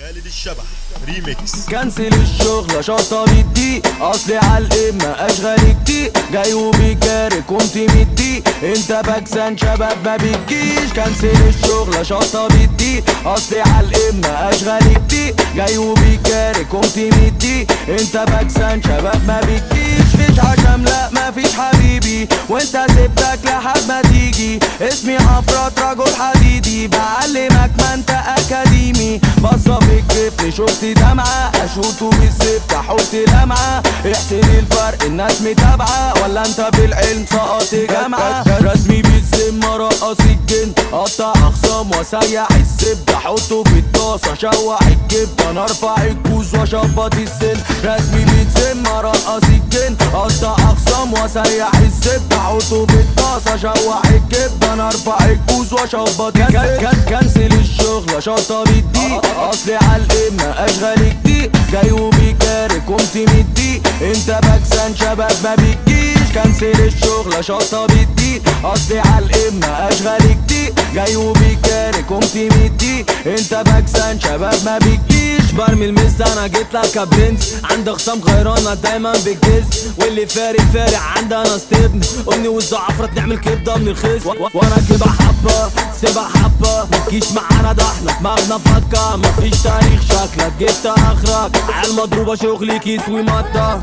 خالد الشبح ريميكس. كنسل الشغل شطة بدي اصلي عالقمة اشغال كتير جاي وبيكارك كنت مدي انت بكسان شباب ما بتجيش. كنسل الشغل شطة بدي اصلي عالقمة اشغال كتير جاي وبيكارك كنت مدي انت بكسان شباب ما بتجيش. فيش عشم لا مفيش حبيبي وانت سبتك لحد ما تيجي. اسمي عفرات رجل حديدي بعلمك ما انت اكاديمي. بصة في الكفل شفت دمعة اشوطه بالسيف تحط لمعة. احسن الفرق الناس متابعة ولا انت بالعلم سقط جامعة. رسمي بالذمة رقص الجن قطع اخصام وسيح السب احطه في الطاسة شوح الكبدة انا ارفع الكوز واشبط السن. رسمي بالذمة رقص الجن قطع اخصام وسيح السب احطه في الطاسة شوح الكبدة انا ارفع الكوز واشبط السن. كنسل الشغل شطة بدي اصلي عالقمة اشغال كتير جاي وبيكارك قمت مدي انت بكسان شباب ما بتجيش. كنسل الشغل شطة بدي اصلي عالقمة اشغال كتير جاي وبيكارك قمت مدي انت بكسان شباب ما بتجيش. برمي المس انا جيت لك يا برنس عند خصام غيرانة دايما بالجز واللي فارق عندنا ستبن امي والزعفرة نعمل كبدة من الخس. وانا كده حبة سيبها حبة متجيش معانا ده احنا دماغنا فكة مفيش تاريخ شكلك جبت اخرك عيال مضروبة شغلي كيس ومادة.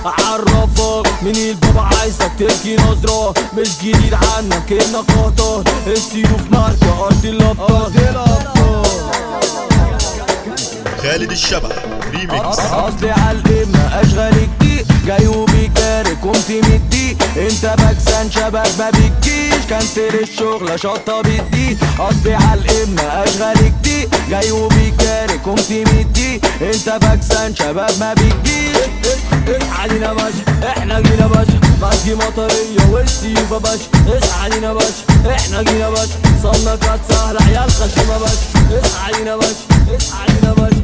اعرفك من البابا عايزك تركي نظرة مش جديد عنك انك خطر. السيوف ماركة ارض الابطال. خالد الشبح ريميكس. اصلي عالقمة اشغال كتير جاي وبيكارك قمت مدي انت بكسان شباب ما بتجيش. كنسل الشغل شطة بدي اصلي عالقمة اشغال كتير جاي وبيكارك قمت مدي انت بكسان شباب ما بتجيش. علينا باشا احنا جينا باشا مسجي مطرية والسيوف يا باشا. علينا باشا احنا جينا باشا صلنا كانت سهلة عيال خشمة باشا. علينا باشا علينا باشا